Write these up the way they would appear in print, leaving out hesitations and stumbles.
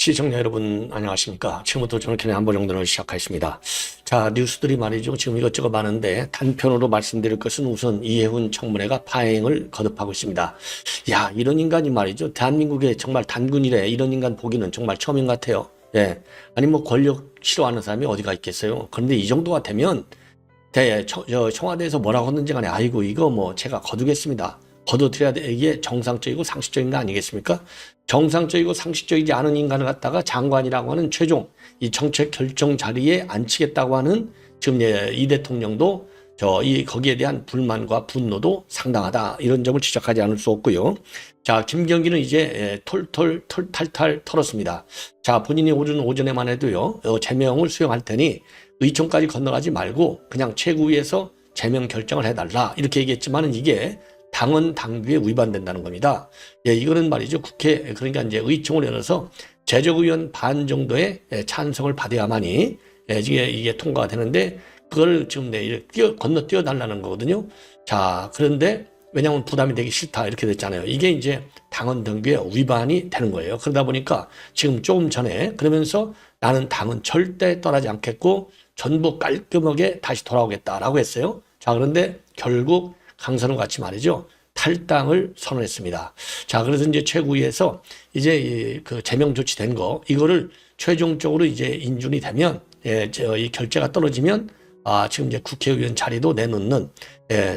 시청자 여러분 안녕하십니까. 지금부터 저는 그냥 한번 정도를 시작하겠습니다. 자, 뉴스들이 말이죠. 지금 이것저것 많은데 단편으로 말씀드릴 것은 우선 이해훈 청문회가 파행을 거듭하고 있습니다. 야, 이런 인간이 말이죠. 대한민국에 정말 단군이래. 이런 인간 보기는 정말 처음인 것 같아요. 예. 아니 뭐 권력 싫어하는 사람이 어디가 있겠어요. 그런데 이 정도가 되면 청와대에서 뭐라고 했는지 간에 아이고 이거 뭐 제가 거두겠습니다. 거둬들여야 돼. 이게 정상적이고 상식적인 거 아니겠습니까? 정상적이고 상식적이지 않은 인간을 갖다가 장관이라고 하는 최종 이 정책 결정 자리에 앉히겠다고 하는 지금 이 대통령도 거기에 대한 불만과 분노도 상당하다. 이런 점을 지적하지 않을 수 없고요. 자, 김경기는 이제 탈탈 털었습니다. 자, 본인이 오전에만 해도요, 제명을 수용할 테니 의총까지 건너가지 말고 그냥 최고위에서 제명 결정을 해달라. 이렇게 얘기했지만은 이게 당헌 당규에 위반된다는 겁니다. 예, 이거는 말이죠. 국회, 그러니까 이제 의총을 열어서 재적의원 반 정도의 찬성을 받아야만이 이게 통과가 되는데 그걸 지금 건너뛰어 달라는 거거든요. 자, 그런데 왜냐하면 부담이 되기 싫다 이렇게 됐잖아요. 이게 이제 당헌 당규에 위반이 되는 거예요. 그러다 보니까 지금 조금 전에 그러면서 나는 당은 절대 떠나지 않겠고 전부 깔끔하게 다시 돌아오겠다라고 했어요. 자, 그런데 결국 강선우 같이 말이죠. 탈당을 선언했습니다. 자, 그래서 이제 최고위에서 이제 그 제명 조치된 거, 이거를 최종적으로 이제 인준이 되면, 이 결재가 떨어지면, 지금 이제 국회의원 자리도 내놓는,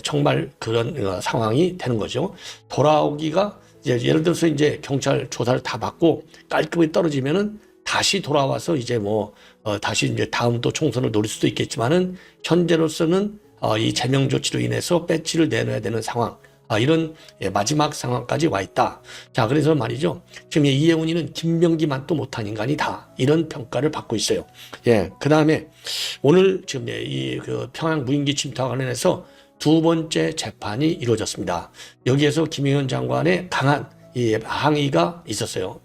정말 그런 상황이 되는 거죠. 돌아오기가, 이제 예를 들어서 이제 경찰 조사를 다 받고 깔끔히 떨어지면은 다시 돌아와서 이제 다시 이제 다음 또 총선을 노릴 수도 있겠지만은, 현재로서는 이 제명 조치로 인해서 배지를 내놔야 되는 상황, 이런 마지막 상황까지 와 있다. 자, 그래서 말이죠. 지금 이해훈이는 김병기만 또 못한 인간이다. 이런 평가를 받고 있어요. 예, 그 다음에 오늘 지금 그 평양 무인기 침투와 관련해서 두 번째 재판이 이루어졌습니다. 여기에서 김영현 장관의 강한 항의가 있었어요.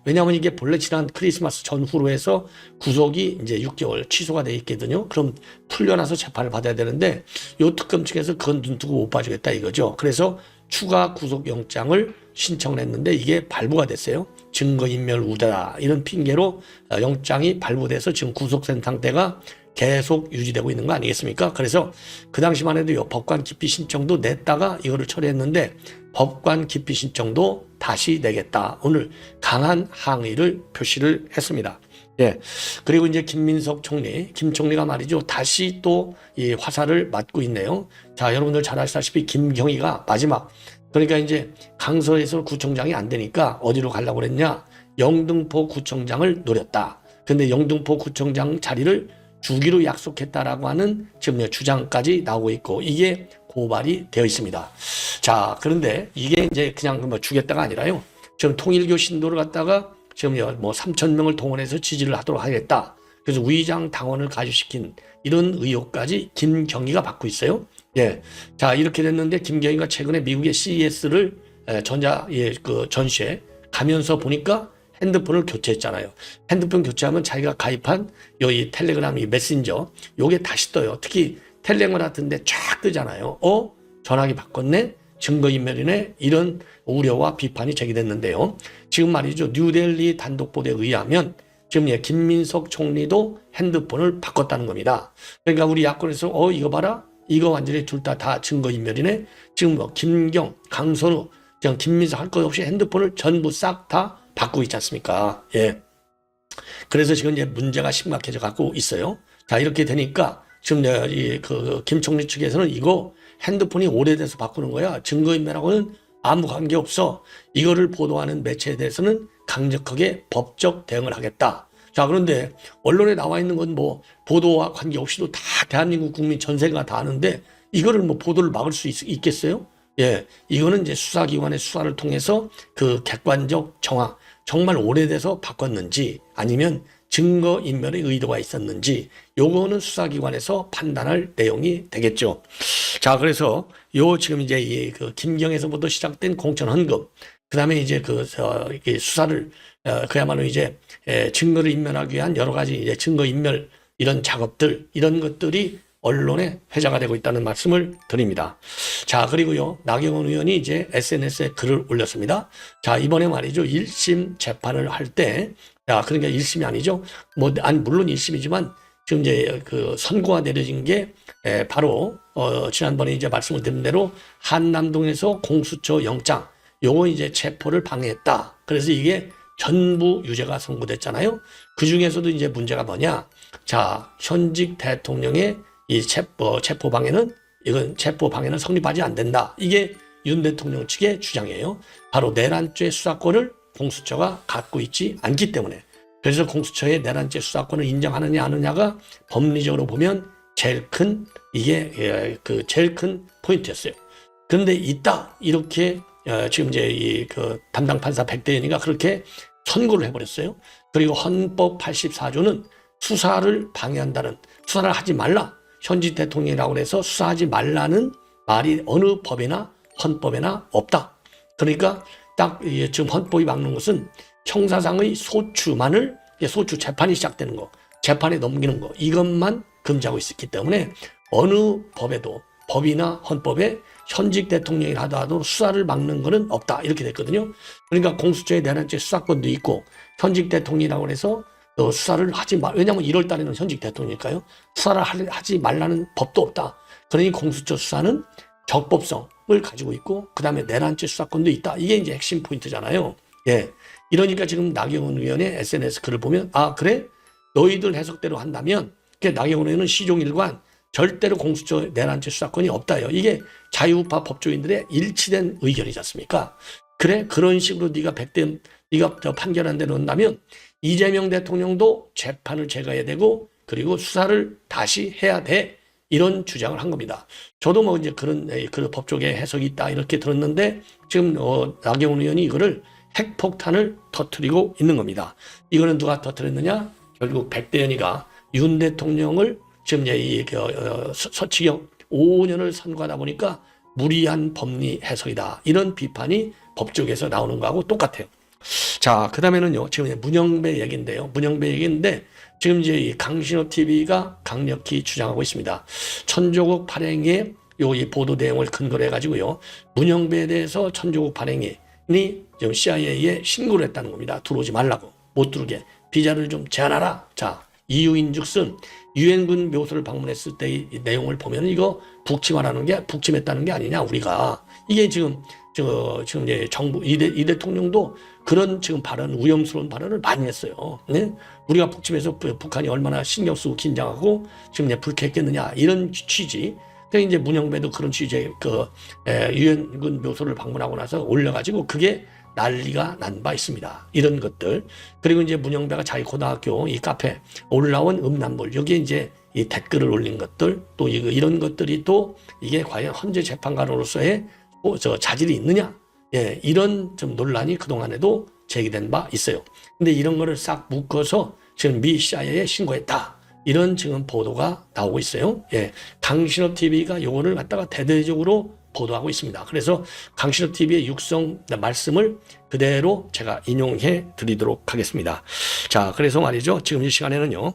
왜냐하면 이게 본래 지난 크리스마스 전후로 해서 구속이 이제 6개월 취소가 돼 있거든요. 그럼 풀려나서 재판을 받아야 되는데 요 특검 측에서 그건 눈 뜨고 못 봐주겠다 이거죠. 그래서 추가 구속영장을 신청을 했는데 이게 발부가 됐어요. 증거인멸 우대다 이런 핑계로 영장이 발부돼서 지금 구속된 상태가 계속 유지되고 있는 거 아니겠습니까? 그래서 그 당시만 해도 법관 기피 신청도 냈다가 이거를 처리했는데 법관 기피 신청도 다시 내겠다. 오늘 강한 항의를 표시를 했습니다. 예. 그리고 이제 김민석 총리, 김 총리가 말이죠. 다시 또 이 화살을 맞고 있네요. 자, 여러분들 잘 아시다시피 김경희가 마지막, 그러니까 이제 강서에서 구청장이 안 되니까 어디로 가려고 그랬냐? 영등포 구청장을 노렸다. 근데 영등포 구청장 자리를 주기로 약속했다라고 하는 지금 주장까지 나오고 있고 이게 고발이 되어 있습니다. 자, 그런데 이게 이제 그냥 주겠다가 아니라요. 지금 통일교 신도를 갖다가 지금 3,000명을 동원해서 지지를 하도록 하겠다. 그래서 위장 당원을 가주시킨 이런 의혹까지 김경희가 받고 있어요. 예. 자, 이렇게 됐는데 김경희가 최근에 미국의 CES를 전시회 가면서 보니까 핸드폰을 교체했잖아요. 핸드폰 교체하면 자기가 가입한 이 텔레그램 이 메신저 요게 다시 떠요. 특히 텔레그램 같은데 쫙 뜨잖아요. 전화기 바꿨네? 증거인멸이네? 이런 우려와 비판이 제기됐는데요. 지금 말이죠. 뉴델리 단독 보도에 의하면 지금 김민석 총리도 핸드폰을 바꿨다는 겁니다. 그러니까 우리 야권에서 이거 봐라. 이거 완전히 둘 다 증거인멸이네. 지금 김경, 강선우, 김민석 할 것 없이 핸드폰을 전부 싹 다 바꾸고 있지 않습니까? 예. 그래서 지금 이제 문제가 심각해져 갖고 있어요. 자, 이렇게 되니까 지금 김 총리 측에서는 이거 핸드폰이 오래돼서 바꾸는 거야. 증거인멸하고는 아무 관계 없어. 이거를 보도하는 매체에 대해서는 강력하게 법적 대응을 하겠다. 자, 그런데 언론에 나와 있는 건 보도와 관계없이도 다 대한민국 국민 전세가 다 아는데 이거를 보도를 막을 수 있겠어요? 예, 이거는 이제 수사기관의 수사를 통해서 그 객관적 정황, 정말 오래돼서 바꿨는지 아니면 증거인멸의 의도가 있었는지 요거는 수사기관에서 판단할 내용이 되겠죠. 자, 그래서 지금 이제 그 김경에서부터 시작된 공천헌금, 그 다음에 이제 수사를 그야말로 이제 증거를 인멸하기 위한 여러 가지 이제 증거인멸 이런 작업들, 이런 것들이 언론의 회자가 되고 있다는 말씀을 드립니다. 자, 그리고요, 나경원 의원이 이제 SNS에 글을 올렸습니다. 자, 이번에 말이죠, 1심 재판을 할 때, 자, 그러니까 1심이 아니죠. 물론 1심이지만 지금 이제 그 선고가 내려진 게 바로 지난번에 이제 말씀을 드린 대로 한남동에서 공수처 영장, 요거 이제 체포를 방해했다. 그래서 이게 전부 유죄가 선고됐잖아요. 그 중에서도 이제 문제가 뭐냐? 자, 현직 대통령의 이 체포 방해는, 이건 체포 방해는 성립하지 안 된다. 이게 윤 대통령 측의 주장이에요. 바로 내란죄 수사권을 공수처가 갖고 있지 않기 때문에. 그래서 공수처의 내란죄 수사권을 인정하느냐 안 하느냐가 법리적으로 보면 제일 큰 제일 큰 포인트였어요. 그런데 있다 이렇게 지금 이제 그 담당 판사 백대현이가 그렇게 선고를 해버렸어요. 그리고 헌법 84조는 수사를 방해한다는, 수사를 하지 말라, 현직 대통령이라고 해서 수사하지 말라는 말이 어느 법이나 헌법에나 없다. 그러니까 딱 지금 헌법이 막는 것은 형사상의 소추만을, 소추 재판이 시작되는 거, 재판에 넘기는 거, 이것만 금지하고 있었기 때문에 어느 법에도, 법이나 헌법에 현직 대통령이 하더라도 수사를 막는 것은 없다 이렇게 됐거든요. 그러니까 공수처의 내란죄 수사권도 있고 현직 대통령이라고 해서 수사를 하지 말, 왜냐하면 1월 달에는 현직 대통령이니까요. 수사를 하지 말라는 법도 없다. 그러니 공수처 수사는 적법성을 가지고 있고 그 다음에 내란죄 수사권도 있다. 이게 이제 핵심 포인트잖아요. 예. 이러니까 지금 나경원 의원의 SNS 글을 보면, 아, 그래? 너희들 해석대로 한다면, 나경원 의원은 시종일관 절대로 공수처 내란죄 수사권이 없다요. 이게 자유우파 법조인들의 일치된 의견이지 않습니까? 그래? 그런 식으로 네가 판결한 대로 한다면 이재명 대통령도 재판을 제거해야 되고 그리고 수사를 다시 해야 돼. 이런 주장을 한 겁니다. 저도 뭐 이제 그런 법조계 해석이 있다 이렇게 들었는데 지금 나경원 의원이 이거를 핵폭탄을 터뜨리고 있는 겁니다. 이거는 누가 터뜨렸느냐? 결국 백대현이가 윤 대통령을 지금 이제 서치경 5년을 선고하다 보니까 무리한 법리 해석이다. 이런 비판이 법조계에서 나오는 거하고 똑같아요. 자, 그 다음에는요, 지금 문영배 얘기인데요. 문영배 얘기인데, 지금 이제 이 강신호 TV가 강력히 주장하고 있습니다. 천조국 발행의 이 보도 내용을 근거로 해가지고요, 문영배에 대해서 천조국 발행이 지금 CIA에 신고를 했다는 겁니다. 들어오지 말라고, 못 들어오게 비자를 좀 제한하라. 자, 이유인즉슨 유엔군 묘소를 방문했을 때 이 내용을 보면 이거 북침했다는 게 아니냐 우리가. 이게 지금 이제 정부 이 대통령도 그런 지금 위험스러운 발언을 많이 했어요. 네? 우리가 북침해서 북한이 얼마나 신경 쓰고 긴장하고 지금 이제 불쾌했겠느냐 이런 취지. 그러니까 이제 문영배도 그런 취지의 유엔군 묘소를 방문하고 나서 올려가지고 그게 난리가 난 바 있습니다. 이런 것들. 그리고 이제 문영배가 자기 고등학교 이 카페 올라온 음란물, 여기에 이제 이 댓글을 올린 것들, 또 이런 것들이 또 이게 과연 헌재 재판관으로서의 자질이 있느냐? 예, 이런 좀 논란이 그동안에도 제기된 바 있어요. 근데 이런 거를 싹 묶어서 지금 미 CIA에 신고했다. 이런 지금 보도가 나오고 있어요. 예, 강신호 TV가 요거를 갖다가 대대적으로 보도하고 있습니다. 그래서 강신호 TV의 육성 말씀을 그대로 제가 인용해 드리도록 하겠습니다. 자, 그래서 말이죠. 지금 이 시간에는요,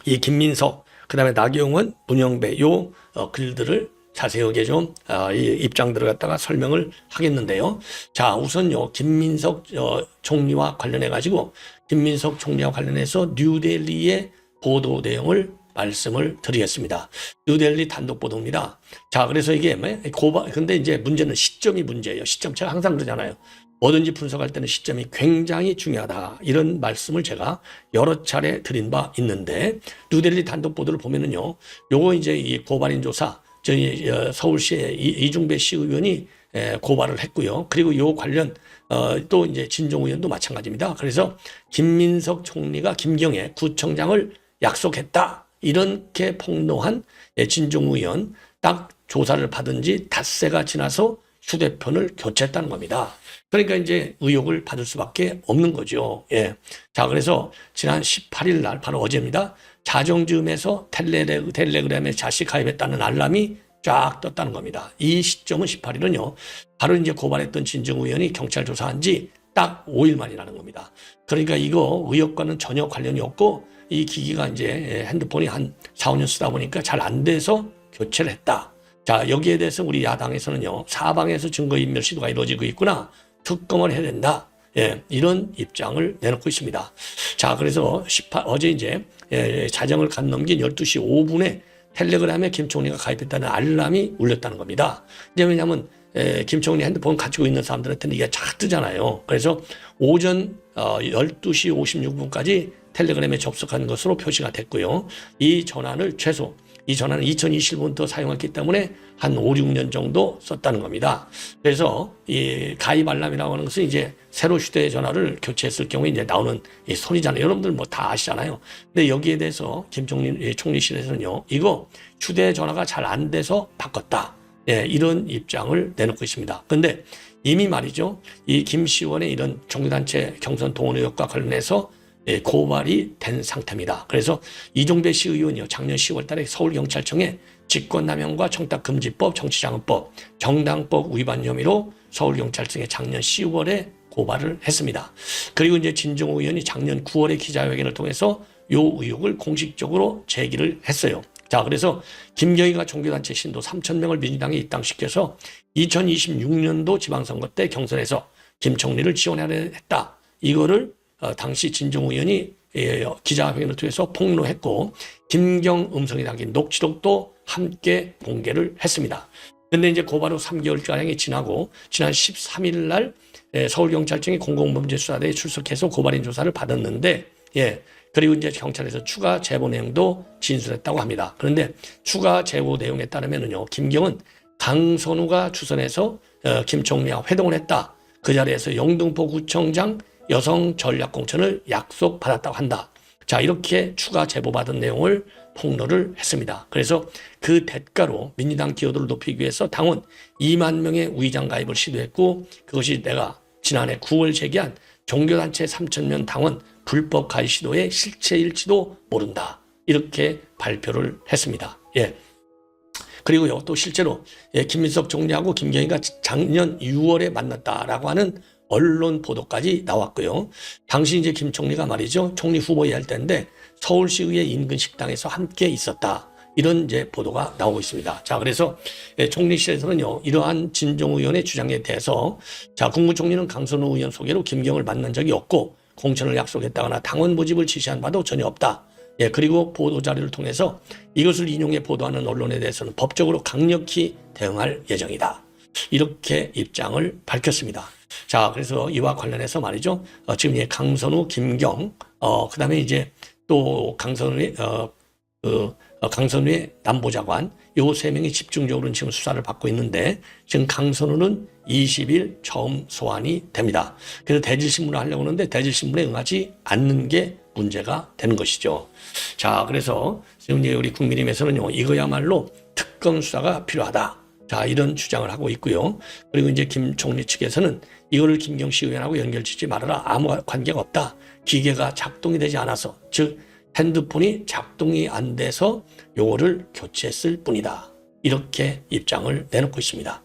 이 김민석, 그 다음에 나경원, 문영배 요 글들을 자세하게 좀 이 입장들을 갖다가 설명을 하겠는데요. 자, 우선요, 김민석 총리와 관련해 가지고 김민석 총리와 관련해서 뉴델리의 보도 내용을 말씀을 드리겠습니다. 뉴델리 단독 보도입니다. 자, 그래서 이게 근데 이제 문제는 시점이 문제예요. 시점, 제가 항상 그러잖아요. 뭐든지 분석할 때는 시점이 굉장히 중요하다. 이런 말씀을 제가 여러 차례 드린 바 있는데, 뉴델리 단독 보도를 보면은요, 요거 이제 이 고발인 조사, 저희 서울시의 이중배 시의원이 고발을 했고요. 그리고 요 관련 또 이제 진종 의원도 마찬가지입니다. 그래서 김민석 총리가 김경애 구청장을 약속했다. 이렇게 폭로한 진종 의원, 딱 조사를 받은 지 닷새가 지나서 휴대폰을 교체했다는 겁니다. 그러니까 이제 의혹을 받을 수밖에 없는 거죠. 예. 자, 그래서 지난 18일 날, 바로 어제입니다. 자정즈음에서 텔레그램에 자식 가입했다는 알람이 쫙 떴다는 겁니다. 이 시점은 18일은요, 바로 이제 고발했던 진정 의원이 경찰 조사한 지 딱 5일 만이라는 겁니다. 그러니까 이거 의혹과는 전혀 관련이 없고 이 기기가 이제 핸드폰이 한 4, 5년 쓰다 보니까 잘 안 돼서 교체를 했다. 자, 여기에 대해서 우리 야당에서는요, 사방에서 증거인멸 시도가 이루어지고 있구나. 특검을 해야 된다. 예, 이런 입장을 내놓고 있습니다. 자, 그래서 어제 이제 자정을 간 넘긴 12시 5분에 텔레그램에 김 총리가 가입했다는 알람이 울렸다는 겁니다. 이제 왜냐하면 김 총리 핸드폰 가지고 있는 사람들한테는 이게 잘 뜨잖아요. 그래서 오전 12시 56분까지 텔레그램에 접속한 것으로 표시가 됐고요. 이 전화는 2021년부터 사용했기 때문에 한 5, 6년 정도 썼다는 겁니다. 그래서 이 가입 알람이라고 하는 것은 이제 새로 휴대전화를 교체했을 경우에 이제 나오는 이 소리잖아요. 여러분들 뭐 다 아시잖아요. 근데 여기에 대해서 김 총리실에서는요, 이거 휴대전화가 잘 안 돼서 바꿨다. 예, 이런 입장을 내놓고 있습니다. 그런데 이미 말이죠, 이 김시원의 이런 종교단체 경선 동원 의혹과 관련해서 고발이 된 상태입니다. 그래서 이종배 씨 의원이요, 작년 10월 달에 서울경찰청에 직권남용과 청탁금지법, 정치자금법, 정당법 위반 혐의로 서울경찰청에 작년 10월에 고발을 했습니다. 그리고 이제 진정호 의원이 작년 9월에 기자회견을 통해서 이 의혹을 공식적으로 제기를 했어요. 자, 그래서 김경희가 종교단체 신도 3,000명을 민주당에 입당시켜서 2026년도 지방선거 때 경선에서 김 총리를 지원하려 했다. 이거를 당시 진정호 의원이 기자회견을 통해서 폭로했고, 김경 음성이 담긴 녹취록도 함께 공개를 했습니다. 그런데 이제 고발 후 3개월가량이 지나고 지난 13일 날 서울경찰청이 공공범죄수사대에 출석해서 고발인 조사를 받았는데, 그리고 이제 경찰에서 추가 제보 내용도 진술했다고 합니다. 그런데 추가 제보 내용에 따르면은요, 김경은 강선우가 추선해서 김 총리와 회동을 했다. 그 자리에서 영등포 구청장 여성 전략공천을 약속받았다고 한다. 자, 이렇게 추가 제보받은 내용을 폭로를 했습니다. 그래서 그 대가로 민주당 기여도를 높이기 위해서 당원 2만 명의 우의장 가입을 시도했고, 그것이 내가 지난해 9월 제기한 종교단체 3,000명 당원 불법 가입 시도의 실체일지도 모른다. 이렇게 발표를 했습니다. 그리고요, 또 실제로 김민석 총리하고 김경희가 작년 6월에 만났다라고 하는 언론 보도까지 나왔고요. 당시 이제 김 총리가 말이죠, 총리 후보에 할 때인데 서울시의회 인근 식당에서 함께 있었다. 이런 이제 보도가 나오고 있습니다. 자, 그래서 총리실에서는요, 이러한 진정호 의원의 주장에 대해서, 자, 국무총리는 강선우 의원 소개로 김경을 만난 적이 없고 공천을 약속했다거나 당원 모집을 지시한 바도 전혀 없다. 그리고 보도자료를 통해서 이것을 인용해 보도하는 언론에 대해서는 법적으로 강력히 대응할 예정이다. 이렇게 입장을 밝혔습니다. 자, 그래서 이와 관련해서 말이죠, 지금 강선우, 김경, 그 다음에 이제 또 강선우의 남보좌관, 요 세 명이 집중적으로 지금 수사를 받고 있는데, 지금 강선우는 20일 처음 소환이 됩니다. 그래서 대질신문을 하려고 하는데 대질신문에 응하지 않는 게 문제가 되는 것이죠. 자, 그래서 지금 우리 국민의힘에서는요, 이거야말로 특검 수사가 필요하다. 자, 이런 주장을 하고 있고요. 그리고 이제 김 총리 측에서는 이거를 김경시 의원하고 연결짓지 말아라. 아무 관계가 없다. 기계가 작동이 되지 않아서, 즉 핸드폰이 작동이 안 돼서 요거를 교체했을 뿐이다. 이렇게 입장을 내놓고 있습니다.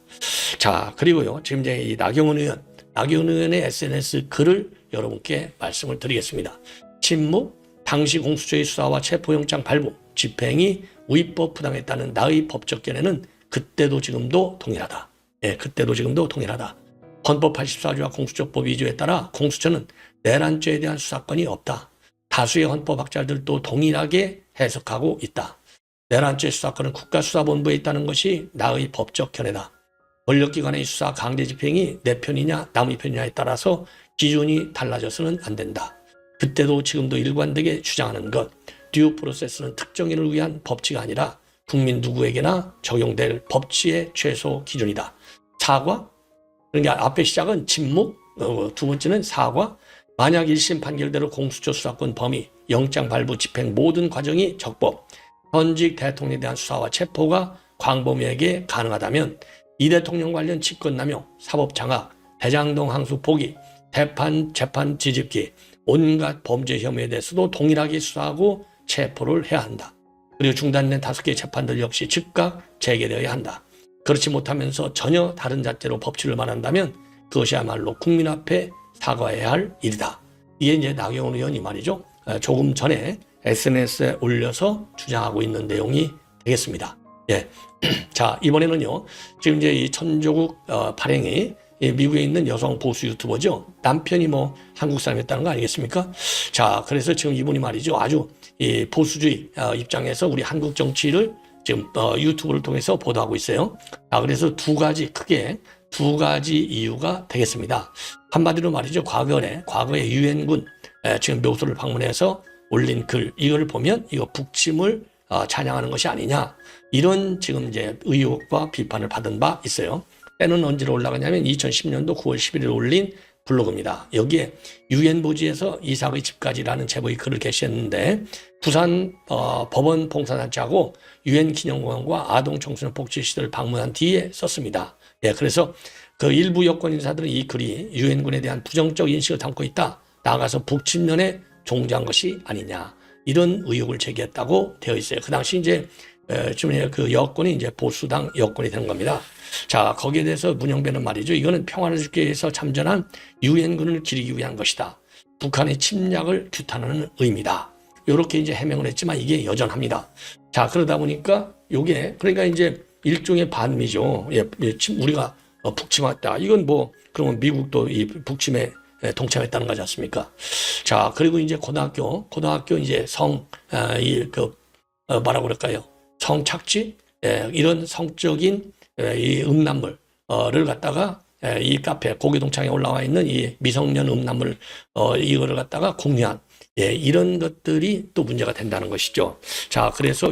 자, 그리고요, 지금 이제 이 나경원 의원의 SNS 글을 여러분께 말씀을 드리겠습니다. 침묵, 당시 공수처의 수사와 체포영장 발부, 집행이 위법 부당했다는 나의 법적 견해는 그때도 지금도 동일하다. 그때도 지금도 동일하다. 헌법 84조와 공수처법 2조에 따라 공수처는 내란죄에 대한 수사권이 없다. 다수의 헌법학자들도 동일하게 해석하고 있다. 내란죄 수사권은 국가수사본부에 있다는 것이 나의 법적 견해다. 권력기관의 수사 강제 집행이 내 편이냐 남의 편이냐에 따라서 기준이 달라져서는 안 된다. 그때도 지금도 일관되게 주장하는 것, 듀 프로세스는 특정인을 위한 법치가 아니라 국민 누구에게나 적용될 법치의 최소 기준이다. 사과? 그러니까 앞에 시작은 침묵, 두 번째는 사과. 만약 1심 판결대로 공수처 수사권 범위, 영장 발부, 집행 모든 과정이 적법, 현직 대통령에 대한 수사와 체포가 광범위하게 가능하다면 이 대통령 관련 직권남용, 사법장악, 대장동 항소 포기, 재판 뒤집기, 온갖 범죄 혐의에 대해서도 동일하게 수사하고 체포를 해야 한다. 그리고 중단된 5개의 재판들 역시 즉각 재개되어야 한다. 그렇지 못하면서 전혀 다른 잣대로 법치를 말한다면 그것이야말로 국민 앞에 사과해야 할 일이다. 이게 이제 나경원 의원이 말이죠, 조금 전에 SNS에 올려서 주장하고 있는 내용이 되겠습니다. 예. 자, 이번에는요, 지금 이제 이 천조국 발행이 미국에 있는 여성 보수 유튜버죠. 남편이 뭐 한국 사람이었다는 거 아니겠습니까? 자, 그래서 지금 이분이 말이죠. 아주 이 보수주의 입장에서 우리 한국 정치를 지금 유튜브를 통해서 보도하고 있어요. 그래서 크게 두 가지 이유가 되겠습니다. 한마디로 말이죠. 과거에 유엔군 지금 묘소를 방문해서 올린 글, 이걸 보면 이거 북침을 찬양하는 것이 아니냐, 이런 지금 이제 의혹과 비판을 받은 바 있어요. 때는 언제로 올라가냐면 2010년도 9월 11일 올린 블로그입니다. 여기에 유엔 부지에서 이삭의 집까지라는 제목의 글을 게시했는데, 부산 법원 봉사단체하고 유엔 기념공원과 아동 청소년 복지 시설을 방문한 뒤에 썼습니다. 예, 그래서 그 일부 여권 인사들은 이 글이 유엔군에 대한 부정적 인식을 담고 있다, 나아가서 북침면에 종주한 것이 아니냐, 이런 의혹을 제기했다고 되어 있어요. 그 당시 이제 지금 그 여권이 이제 보수당 여권이 되는 겁니다. 자, 거기에 대해서 문영배는 말이죠. 이거는 평화를 주기 위해서 참전한 유엔군을 기리기 위한 것이다. 북한의 침략을 규탄하는 의미다. 이렇게 이제 해명을 했지만 이게 여전합니다. 자, 그러다 보니까 요게 그러니까 이제 일종의 반미죠. 예, 우리가 북침했다. 이건 뭐 그러면 미국도 이 북침에 동참했다는 거지 않습니까? 자, 그리고 이제 고등학교 이제 뭐라고 그럴까요? 성착취, 이런 성적인 이 음란물을 갖다가 이 카페 고교동창에 올라와 있는 이 미성년 음란물 이거를 갖다가 공유한, 이런 것들이 또 문제가 된다는 것이죠. 자, 그래서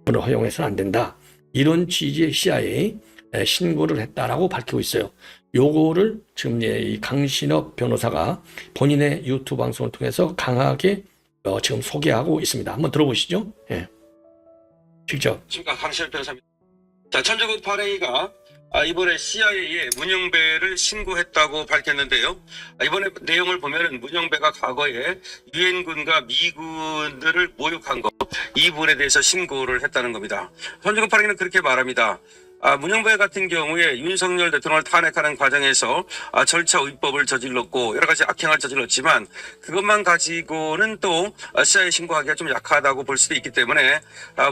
허용해서는 안 된다, 이런 취지의 CIA 신고를 했다라고 밝히고 있어요. 요거를 지금 이 강신업 변호사가 본인의 유튜브 방송을 통해서 강하게 지금 소개하고 있습니다. 한번 들어보시죠. 예. 직접. 강신업 변호사입니다. 자, 천조국 발행위가 이번에 CIA에 문영배를 신고했다고 밝혔는데요. 이번에 내용을 보면은 문영배가 과거에 유엔군과 미군들을 모욕한 것, 이 부분에 대해서 신고를 했다는 겁니다. 천조국 발행위는 그렇게 말합니다. 문영배 같은 경우에 윤석열 대통령을 탄핵하는 과정에서 절차 위법을 저질렀고 여러 가지 악행을 저질렀지만, 그것만 가지고는 또 CIA 신고하기가 좀 약하다고 볼 수도 있기 때문에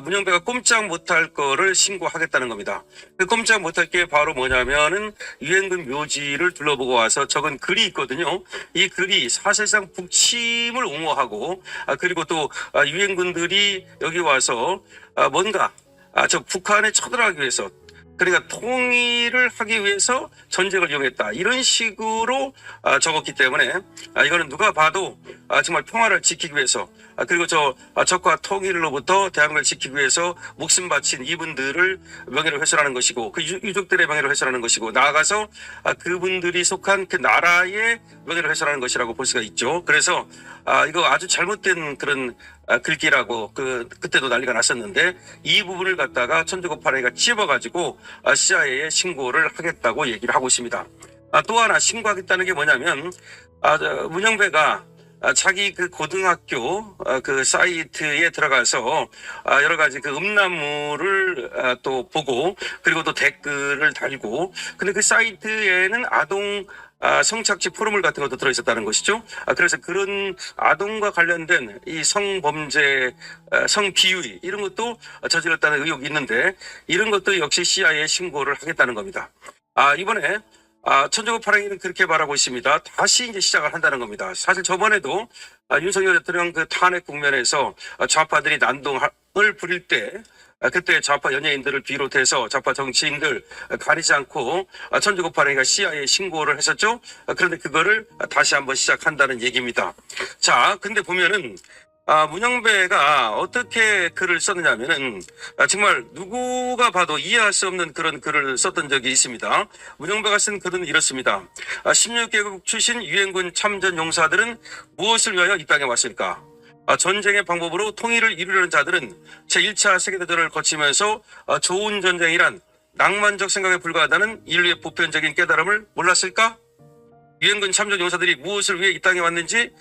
문영배가 꼼짝 못할 거를 신고하겠다는 겁니다. 그 꼼짝 못할 게 바로 뭐냐면은 유엔군 묘지를 둘러보고 와서 적은 글이 있거든요. 이 글이 사실상 북침을 옹호하고, 그리고 또 유엔군들이 여기 와서 뭔가 저 북한에 쳐들어가기 위해서, 그러니까 통일을 하기 위해서 전쟁을 이용했다, 이런 식으로 적었기 때문에 이거는 누가 봐도 정말 평화를 지키기 위해서, 그리고 적과 통일로부터 대한민국을 지키기 위해서 목숨 바친 이분들을 명예를 훼손하는 것이고, 그 유족들의 명예를 훼손하는 것이고, 나아가서 그분들이 속한 그 나라의 명예를 훼손하는 것이라고 볼 수가 있죠. 그래서 이거 아주 잘못된 그런 글귀라고 그때도 난리가 났었는데, 이 부분을 갖다가 천조국 발행위가 찝어가지고 CIA에 신고를 하겠다고 얘기를 하고 있습니다. 또 하나 신고하겠다는 게 뭐냐면, 문영배가 자기 그 고등학교 그 사이트에 들어가서 여러 가지 그 음란물을 또 보고, 그리고 또 댓글을 달고, 근데 그 사이트에는 아동 성착취 포럼을 같은 것도 들어있었다는 것이죠. 그래서 그런 아동과 관련된 이 성범죄, 성비위, 이런 것도 저질렀다는 의혹이 있는데, 이런 것도 역시 CIA에 신고를 하겠다는 겁니다. 이번에 천조국 발행위는 그렇게 말하고 있습니다. 다시 이제 시작을 한다는 겁니다. 사실 저번에도 윤석열 대통령 그 탄핵 국면에서 좌파들이 난동을 부릴 때, 그때 좌파 연예인들을 비롯해서 좌파 정치인들 가리지 않고 천조국 발행위가 CIA에 신고를 했었죠. 그런데 그거를 다시 한번 시작한다는 얘기입니다. 자, 근데 보면은 문영배가 어떻게 글을 썼느냐면은 정말 누구가 봐도 이해할 수 없는 그런 글을 썼던 적이 있습니다. 문영배가 쓴 글은 이렇습니다. 16개국 출신 유엔군 참전 용사들은 무엇을 위하여 이 땅에 왔을까? 전쟁의 방법으로 통일을 이루려는 자들은 제1차 세계대전을 거치면서 좋은 전쟁이란 낭만적 생각에 불과하다는 인류의 보편적인 깨달음을 몰랐을까? 유엔군 참전 용사들이 무엇을 위해 이 땅에 왔는지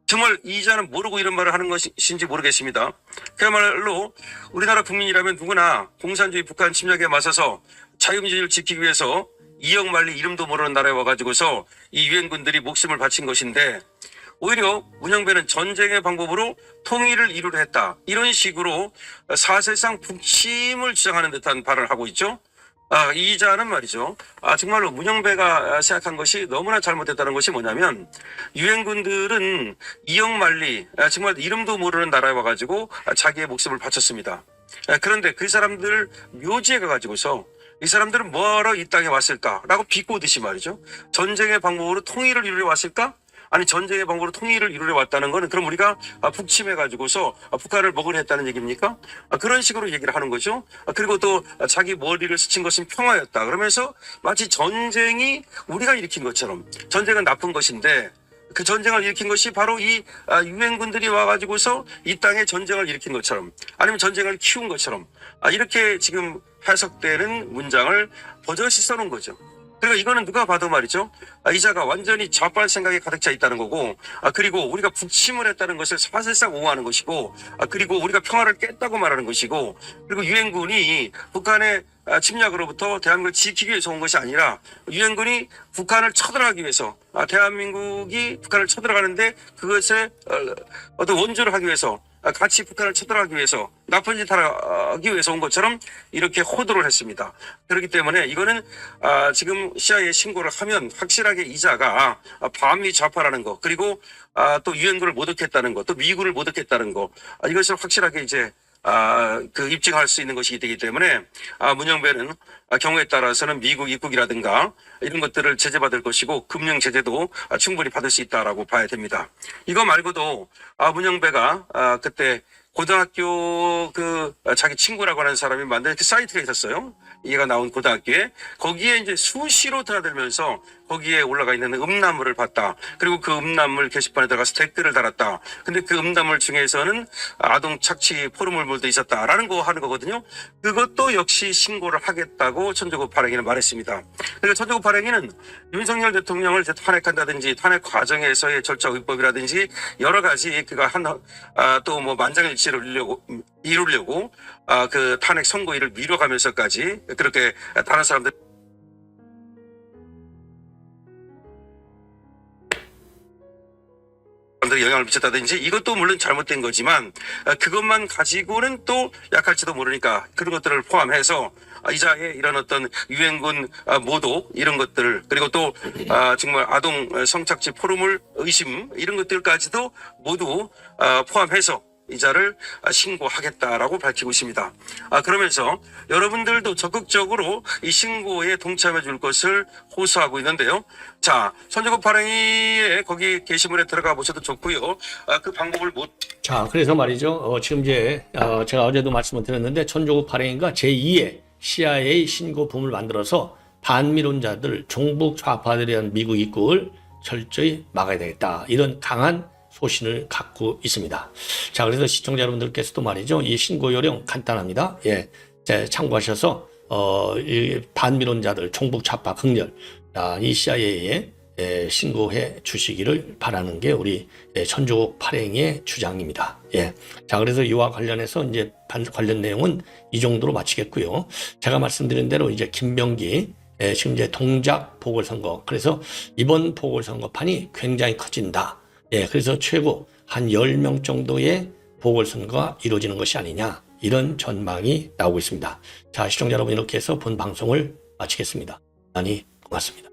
정말 이자는 모르고 이런 말을 하는 것인지 모르겠습니다. 그야말로 우리나라 국민이라면 누구나 공산주의 북한 침략에 맞서서 자유민주주의를 지키기 위해서 이역만리 이름도 모르는 나라에 와가지고서 이 유엔군들이 목숨을 바친 것인데, 오히려 문영배는 전쟁의 방법으로 통일을 이루려 했다. 이런 식으로 사실상 북침을 주장하는 듯한 발언을 하고 있죠. 이 기자는 말이죠. 정말로 문영배가 생각한 것이 너무나 잘못됐다는 것이 뭐냐면, 유엔군들은 이영만리, 정말 이름도 모르는 나라에 와가지고 자기의 목숨을 바쳤습니다. 그런데 그 사람들 묘지에 가가지고서 이 사람들은 뭐하러 이 땅에 왔을까라고 비꼬듯이 말이죠. 전쟁의 방법으로 통일을 이루려 왔을까? 아니, 전쟁의 방법으로 통일을 이루려 왔다는 거는 그럼 우리가 북침해가지고서 북한을 먹으려 했다는 얘기입니까? 그런 식으로 얘기를 하는 거죠. 그리고 또 자기 머리를 스친 것은 평화였다. 그러면서 마치 전쟁이 우리가 일으킨 것처럼, 전쟁은 나쁜 것인데 그 전쟁을 일으킨 것이 바로 이 유엔군들이 와가지고서 이 땅에 전쟁을 일으킨 것처럼, 아니면 전쟁을 키운 것처럼, 이렇게 지금 해석되는 문장을 버젓이 써놓은 거죠. 그리고 이거는 누가 봐도 말이죠. 이자가 완전히 좌빨 생각에 가득 차 있다는 거고, 그리고 우리가 북침을 했다는 것을 사실상 옹호하는 것이고, 그리고 우리가 평화를 깼다고 말하는 것이고, 그리고 유엔군이 북한의 침략으로부터 대한민국을 지키기 위해서 온 것이 아니라 유엔군이 북한을 쳐들어가기 위해서, 대한민국이 북한을 쳐들어가는데 그것에 어떤 원조를 하기 위해서, 같이 북한을 쳐들어가기 위해서, 나쁜 짓 하기 위해서 온 것처럼 이렇게 호도를 했습니다. 그렇기 때문에 이거는 지금 CIA 신고를 하면 확실하게 이자가 반미 좌파라는 거, 그리고 또 유엔군을 모독했다는 거, 또 미군을 모독했다는 거, 이것을 확실하게 이제 입증할 수 있는 것이기 되기 때문에 문영배는 경우에 따라서는 미국 입국이라든가 이런 것들을 제재받을 것이고, 금융 제재도 충분히 받을 수 있다라고 봐야 됩니다. 이거 말고도 문영배가 그때 고등학교 자기 친구라고 하는 사람이 만든 그 사이트가 있었어요. 얘가 나온 고등학교에. 거기에 이제 수시로 드나들면서 거기에 올라가 있는 음란물을 봤다. 그리고 그 음란물 게시판에 들어가서 댓글을 달았다. 근데 그 음란물 중에서는 아동 착취 포르물물도 있었다라는 거 하는 거거든요. 그것도 역시 신고를 하겠다고 천조국 발행위는 말했습니다. 그러니까 천조국 발행위는 윤석열 대통령을 탄핵한다든지 탄핵 과정에서의 절차 위법이라든지 여러 가지 그가 또 뭐 만장일치를 이루려고 그 탄핵 선고일을 미뤄가면서까지 그렇게 다른 사람들 영향을 미쳤다든지, 이것도 물론 잘못된 거지만 그것만 가지고는 또 약할지도 모르니까 그런 것들을 포함해서 이자의 이런 어떤 유엔군 모독 이런 것들, 그리고 또 정말 아동 성착취 포르물 의심 이런 것들까지도 모두 포함해서 이자를 신고하겠다라고 밝히고 있습니다. 그러면서 여러분들도 적극적으로 이 신고에 동참해 줄 것을 호소하고 있는데요. 자, 천조국 발행위에 거기 게시물에 들어가 보셔도 좋고요. 그 방법을 자, 그래서 말이죠. 지금 이제 제가 어제도 말씀을 드렸는데, 천조국 발행위가 제2의 CIA 신고품을 만들어서 반미론자들, 종북 좌파들에 대한 미국 입국을 철저히 막아야 되겠다, 이런 강한 소신을 갖고 있습니다. 자, 그래서 시청자 여러분들께서도 말이죠. 이 신고 요령 간단합니다. 예, 참고하셔서 이 반미론자들, 종북 좌파 극렬, 이 CIA에 신고해 주시기를 바라는 게 우리 천조국 발행의 주장입니다. 예, 자, 그래서 이와 관련해서 이제 관련 내용은 이 정도로 마치겠고요. 제가 말씀드린 대로 이제 김병기 지금 이제 동작 보궐선거, 그래서 이번 보궐선거판이 굉장히 커진다. 예, 그래서 최고 한 10명 정도의 보궐선거가 이루어지는 것이 아니냐, 이런 전망이 나오고 있습니다. 자, 시청자 여러분, 이렇게 해서 본 방송을 마치겠습니다. 많이 고맙습니다.